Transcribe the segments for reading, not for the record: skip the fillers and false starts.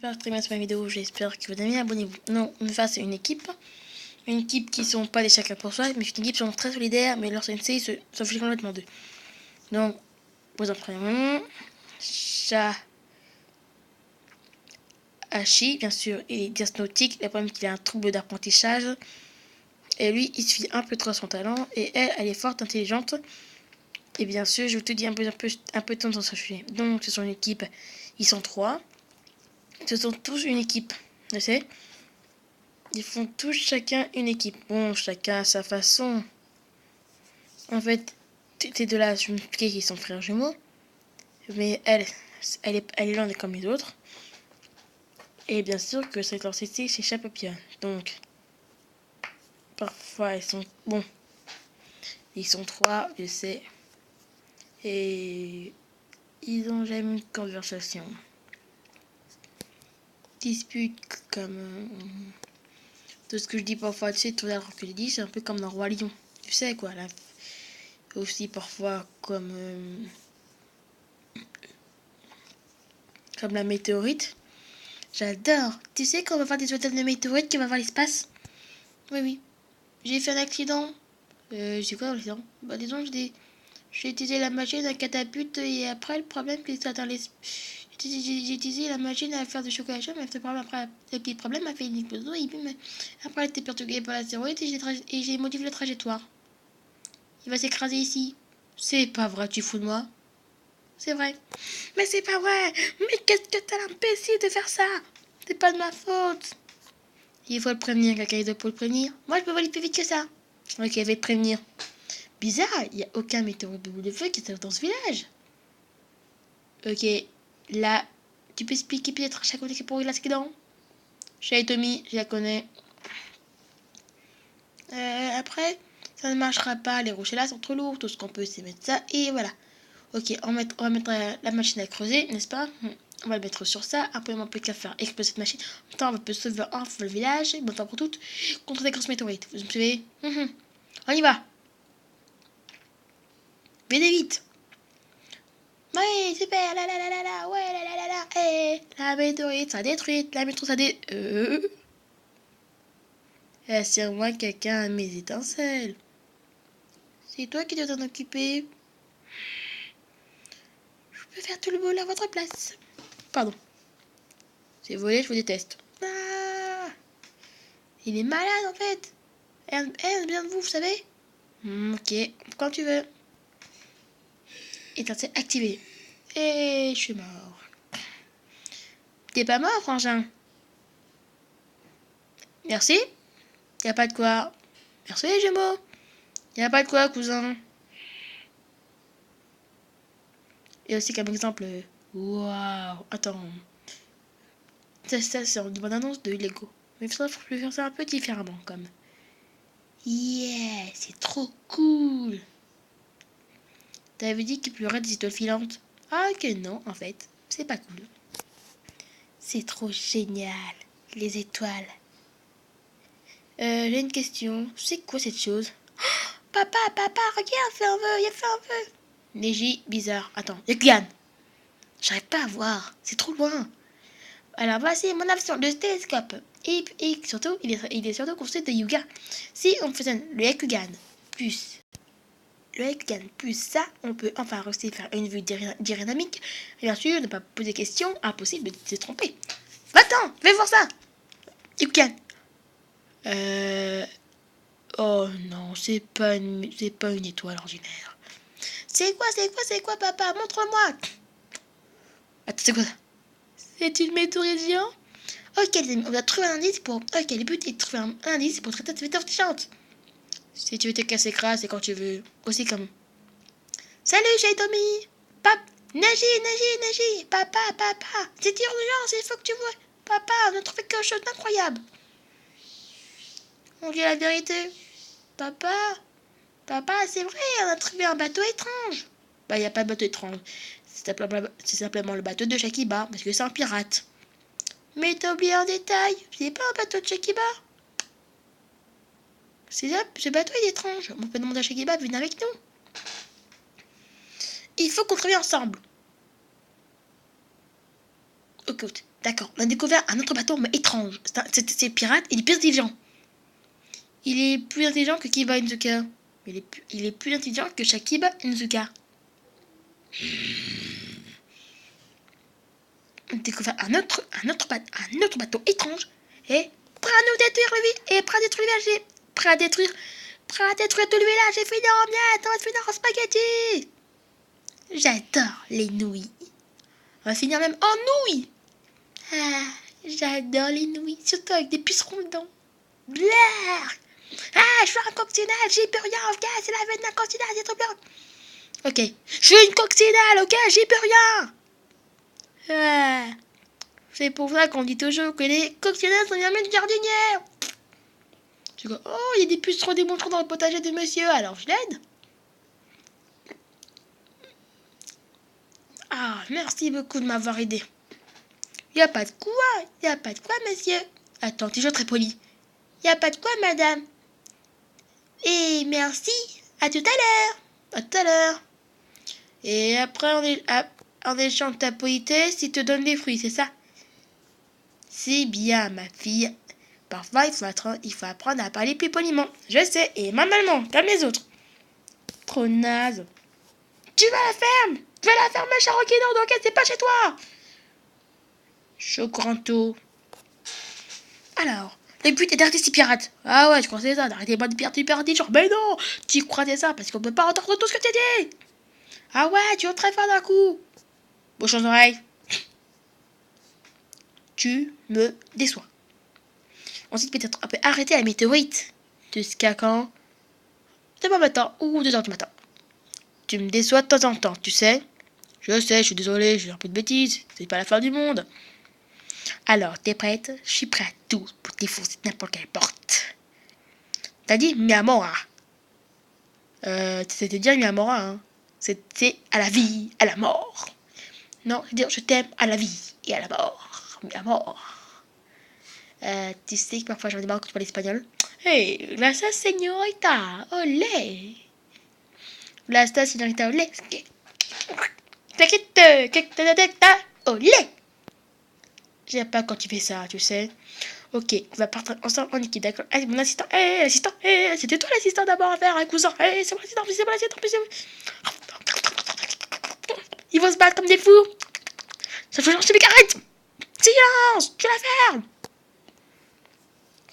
j'espère très bien sur ma vidéo, j'espère que vous aimez, abonnez-vous. Non, on va c'est une équipe qui sont pas des chacun pour soi, mais une équipe qui sont très solidaires, mais leur sensei s'en fiche complètement d'eux. Donc, vous en prenez un, Shahachi, bien sûr, il est diagnostique, le problème c'est qu'il a un trouble d'apprentissage, et lui, il suit un peu trop son talent, et elle est forte, intelligente, et bien sûr, je vous te dis un peu de temps dans ce sujet. Donc, ce sont une équipe, ils sont 3, ce sont tous une équipe, tu sais. Ils font tous chacun une équipe. Bon, chacun à sa façon. En fait, ces deux-là, je me expliquais qu'ils sont frères jumeaux. Mais elle est loin comme les autres. Et bien sûr que c'est leur CC, c'est Chapapia. Donc, parfois, ils sont... Bon, ils sont 3, je sais. Et ils ont jamais une conversation. Dispute comme... tout ce que je dis parfois, tu sais, tout l'heure que je dis, c'est un peu comme dans Roi Lion. Tu sais quoi, là. Aussi parfois comme la météorite. J'adore. Tu sais qu'on va faire des hôtels de météorites qui va voir l'espace? Oui, oui. J'ai fait un accident. J'ai quoi l'accident? Bah disons, j'ai utilisé la machine à catapulte et après le problème c'est que dans les... J'ai utilisé la machine à faire du chocolat chaud, mais après le petit problème a fait une explosion et puis après elle était perturbée par l'astéroïde et j'ai modifié la trajectoire. Il va s'écraser ici. C'est pas vrai, tu fous de moi? C'est vrai. Mais c'est pas vrai. Mais qu'est-ce que t'as l'imbécile de faire ça? C'est pas de ma faute. Il faut le prévenir, quelqu'un doit pour le prévenir. Moi, je peux voler plus vite que ça. Ok, je vais te prévenir. Bizarre, il n'y a aucun météorite de boule de feu qui est dans ce village. Ok, là, tu peux expliquer peut-être à chaque côté qui pourrait l'accident? Chez Tommy, je la connais. Après, ça ne marchera pas. Les rochers là sont trop lourds. Tout ce qu'on peut, c'est mettre ça. Et voilà. Ok, on va mettre la machine à creuser, n'est-ce pas? On va le mettre sur ça. Après, on va plus qu'à faire exploser cette machine. En même temps, on peut sauver un fois le village. Bon temps pour toutes. Contre des grosses météorites. Vous me suivez? On y va. Vite. Oui, super. La la la la la. Ouais, la la la la. Eh, la météorite sera détruite. La météorite sera détruite. Assure-moi que quelqu'un a mes étincelles. C'est toi qui dois t'en occuper. Je peux faire tout le boulot à votre place. Pardon. C'est volé, je vous déteste. Ah, il est malade en fait. Elle a besoin de vous, vous savez. Ok, quand tu veux. Étincelle activée. Et je suis mort. T'es pas mort, frangin? Merci. Y a pas de quoi. Merci les jumeaux. Y a pas de quoi, cousin. Et aussi comme exemple. Waouh. Attends. Ça c'est une bonne annonce de Lego. Mais il faudrait faire ça un peu différemment, comme. Yeah, c'est trop cool. T'avais dit qu'il pleurait des étoiles filantes. Ah que non, en fait. C'est pas cool. C'est trop génial. Les étoiles. J'ai une question. C'est quoi cette chose? Oh, papa, regarde, fais un vœu, il a fait un vœu. Neji, bizarre. Attends, Yakugan. J'arrive pas à voir. C'est trop loin. Alors voici mon action de télescope. Et surtout, il est surtout construit de Yuga. Si on fusionne le Yakugan plus ça, on peut enfin réussir à faire une vue dynamique. Et bien sûr, ne pas poser de questions, impossible de se tromper. Va-t'en, fais voir ça. Yakugan. Oh non, c'est pas une étoile ordinaire. C'est quoi, papa? Montre-moi. Attends, c'est quoi ça? C'est une météorite géante? Ok, les amis, on va trouver un indice pour... Ok, le but est de trouver un indice pour traiter cette météorite géante. Si tu veux te casser crasse, c'est quand tu veux. Aussi comme... Salut, j'ai Tommy. Neji. Papa. C'est urgent, il faut que tu vois. Papa, on a trouvé quelque chose d'incroyable. On dit la vérité. Papa, c'est vrai, on a trouvé un bateau étrange. Bah, il n'y a pas de bateau étrange. C'est simplement le bateau de Shakiba, parce que c'est un pirate. Mais t'as oublié un détail. C'est pas un bateau de Shakiba. Ce bateau est étrange. On peut demander à Shakiba de venir avec nous. Il faut qu'on travaille ensemble. Écoute, D'accord, on a découvert un autre bateau, mais étrange. C'est pirate, il est plus intelligent. Il est plus intelligent que Kiba Inuzuka. Il est plus intelligent que Shakiba Inuzuka. On a découvert un autre bateau étrange. Et prêt à nous détruire le village. Et prêt à détruire le village. Prêt à détruire tout le village. Et finir en miettes. On va finir en spaghetti. J'adore les nouilles. On va finir même en nouilles. Ah, j'adore les nouilles. Surtout avec des pucerons dedans. Blaire. Ah, je suis un coccinelle. J'y peux rien. Ok, c'est la veine d'un coccinelle. C'est trop bien. Ok. Je suis une coccinelle. Ok, j'y peux rien. Ah. C'est pour ça qu'on dit toujours que les coccinelles sont jamais de jardinières. Tu vois, oh, il y a des pucerons démontrants dans le potager de monsieur. Alors je l'aide. Ah, merci beaucoup de m'avoir aidé. Y a pas de quoi, monsieur. Attends, toujours très poli. Y a pas de quoi, madame. Et merci. À tout à l'heure. À tout à l'heure. Et après, en échange de ta politesse, il te donne des fruits, c'est ça? C'est bien, ma fille. Parfois, il faut apprendre à parler plus poliment. Je sais, et normalement, comme les autres. Trop naze. Tu vas à la ferme. Tu vas à la ferme, Charokino, donc c'est pas chez toi. Chocoranto. Alors, le but est d'arrêter ces pirates. Ah ouais, je crois que c'est ça, d'arrêter pas de pirater, genre, mais non, tu croyais ça, parce qu'on peut pas entendre tout ce que tu dis. Ah ouais, tu es très fort d'un coup. Bouche aux oreilles. Tu me déçois. Ensuite, peut-être, on peut arrêter la météorite. Jusqu'à quand? Demain matin ou 2h du matin. Tu me déçois de temps en temps, tu sais. Je sais, je suis désolé, j'ai un peu de bêtises. C'est pas la fin du monde. Alors, t'es prête? Je suis prêt à tout pour défoncer n'importe quelle porte. T'as dit Miyamura. C'était dire Miyamura, hein. C'était à la vie, à la mort. Non, c'est dire je t'aime à la vie et à la mort. Miyamura. Tu sais que parfois j'en ai marre quand tu parles espagnol. Hey, la señorita, olé. La señorita, olé. Olé. J'aime pas quand tu fais ça, tu sais. Ok, on va partir ensemble en équipe, d'accord. Allez, mon assistant, assistant, c'était toi l'assistant d'abord à faire, un cousin. C'est mon assistant, c'est mon assistant, ils vont se battre comme des fous. Ça faut lancer mes carrettes. Silence, tu la fermes.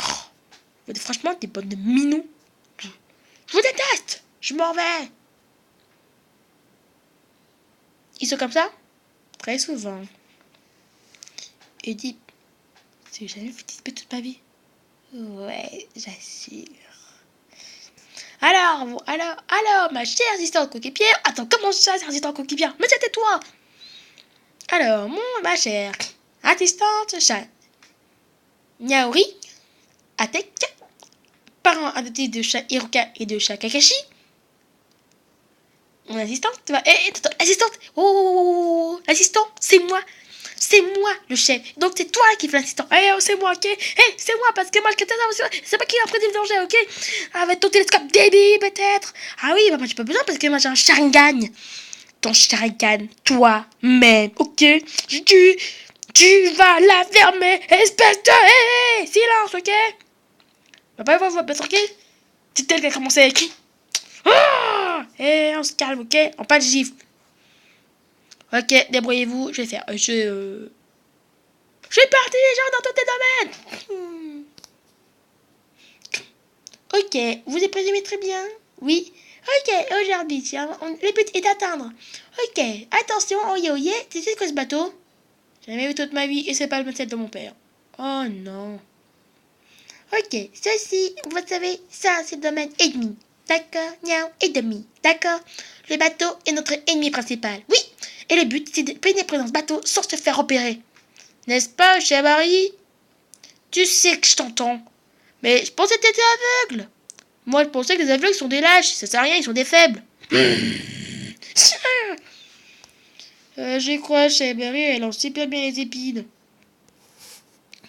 Oh, franchement, t'es bonne de minou. Je vous déteste. Je m'en vais. Ils sont comme ça? Très souvent. Et dis, j'ai jamais fait disper toute ma vie. Ouais, j'assure. Alors, ma chère assistante coquille-pierre. Attends, comment ça, assistante coquille-pierre? Mais c'était toi. Alors, ma chère assistante chat. Nyaori, Atek, parent adopté de chat Hiroka et de chat Kakashi. Mon assistante, tu vas. Assistante. Oh, l'assistant, c'est moi. C'est moi le chef. Donc c'est toi qui fais l'assistant. C'est moi, ok? C'est moi parce que moi c'est pas qui a pris le danger, ok? Avec ton télescope débile peut-être. Ah oui, bah moi j'ai pas besoin parce que moi j'ai un Sharingan. Ton Sharingan, toi-même, ok? Tu vas la fermer, espèce de... silence, ok? Bah pas vous tranquille. C'est elle qui a commencé à écrire. On se calme, ok? En pas de gifle. Ok, débrouillez-vous, je vais faire. Je suis parti les gens dans tous tes domaines. Ok, vous êtes présumé très bien. Oui. Ok, aujourd'hui, le but est d'atteindre. Ok, attention, oye, tu sais quoi ce bateau? J'ai jamais vu toute ma vie et c'est pas le celle de mon père. Oh non. Ok, ceci, vous savez, ça c'est le domaine ennemi. D'accord, niao, ennemi. D'accord. Le bateau est notre ennemi principal. Oui. Et le but, c'est de pénétrer dans ce bateau sans se faire repérer. N'est-ce pas, cher Marie? Tu sais que je t'entends. Mais je pensais que t'étais aveugle. Moi, je pensais que les aveugles sont des lâches. Ça sert à rien, ils sont des faibles. J'y crois, cher Marie, elle lance super bien les épines.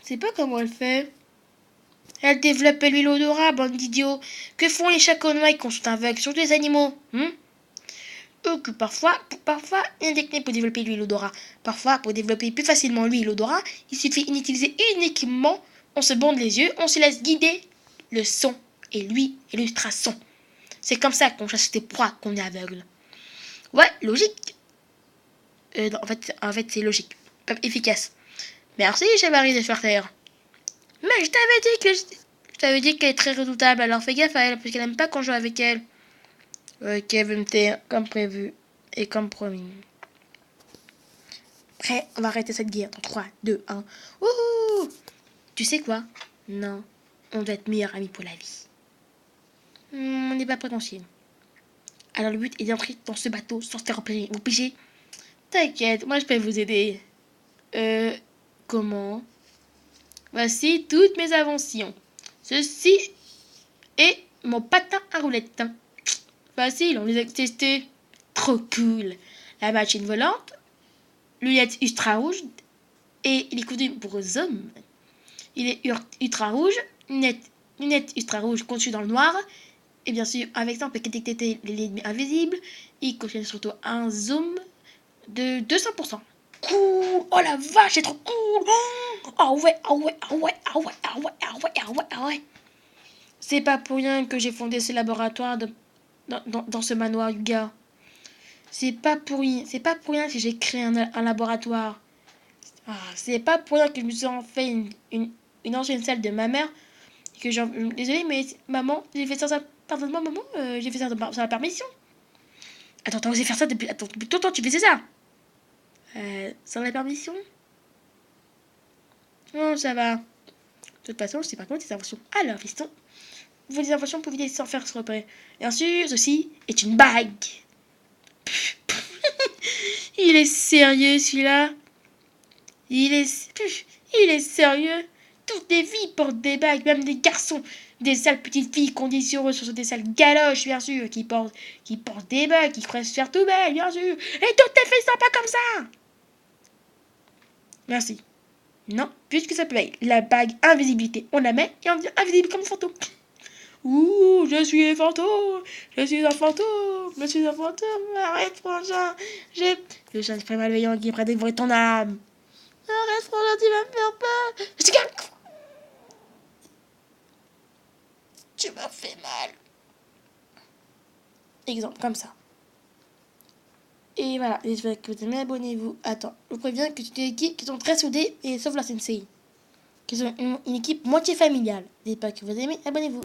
Je sais pas comment elle fait. Elle développe l'huile odorat, bande d'idiots. Que font les chats connois quand sont aveugles? Surtout les animaux. que parfois, une technique pour développer l'huile odorat. Parfois, pour développer plus facilement l'huile odorat, il suffit d'utiliser uniquement, on se bande les yeux, on se laisse guider le son et lui et l'ultrason. C'est comme ça qu'on chasse des proies, qu'on est aveugle. Ouais, logique. Non, en fait, c'est logique. Efficace. Merci, Chamarie de Ferter. Mais je t'avais dit qu'elle est très redoutable, alors fais gaffe à elle, parce qu'elle aime pas qu'on joue avec elle. Ok, je vais me taire, comme prévu, et comme promis. Prêt, on va arrêter cette guerre dans 3, 2, 1. Wouhou! Tu sais quoi? Non, on doit être meilleurs amis pour la vie. On n'est pas prétentieux. Alors le but est d'entrer dans ce bateau sans se faire repérer. Vous pigez? T'inquiète, moi je peux vous aider. Comment? Voici toutes mes inventions. Ceci est mon patin à roulettes. Facile, on les a testés. Trop cool. La machine volante, lunettes ultra rouges et les costumes pour les hommes. Il est ultra rouge, lunettes ultra rouges conçues dans le noir. Et bien sûr, avec ça, on peut détecter les lignes invisibles. Il contient surtout un zoom de 200%. Cool! Oh la vache, c'est trop cool! Ah ouais, ah ouais, ah ouais, ah ouais, ah ouais, ah ouais, ah ouais, ah ouais. C'est pas pour rien que j'ai fondé ce laboratoire dans ce manoir du gars. C'est pas pour rien que j'ai créé un laboratoire. Ah, c'est pas pour rien que je me suis en fait une ancienne salle de ma mère. Que désolée, mais maman, j'ai fait ça. Pardonne-moi, maman, j'ai fait ça sans la permission. Attends, t'as osé faire ça depuis longtemps, tu faisais ça? Sans la permission? Non, ça va. De toute façon, je sais pas comment tes inventions. Alors, fiston, vos inventions pour éviter sans faire se repérer. Bien sûr, ceci est une bague. Il est sérieux, celui-là? Il est sérieux? Toutes les filles portent des bagues, même des garçons. Des sales petites filles conditionnelles sur des sales galoches, bien sûr, qui portent des bagues, qui croient se faire tout belle, bien sûr. Et toutes les filles sont pas comme ça. Merci. Non, puisque ça peut être la bague invisibilité, on la met et on devient invisible comme un fantôme. Ouh, je suis un fantôme, je suis un fantôme, je suis un fantôme, arrête frangin, j'ai le chien très malveillant qui est prêt à dévorer ton âme. Arrête frangin, tu vas me faire peur. Je te calme. Tu m'as fait mal. Exemple, comme ça. Et voilà, j'espère que vous aimez, abonnez-vous. Attends, je vous préviens que c'est une équipe qui sont très soudées, et sauf la Sensei. Qui sont une équipe moitié familiale. N'oubliez pas que vous aimez, abonnez-vous.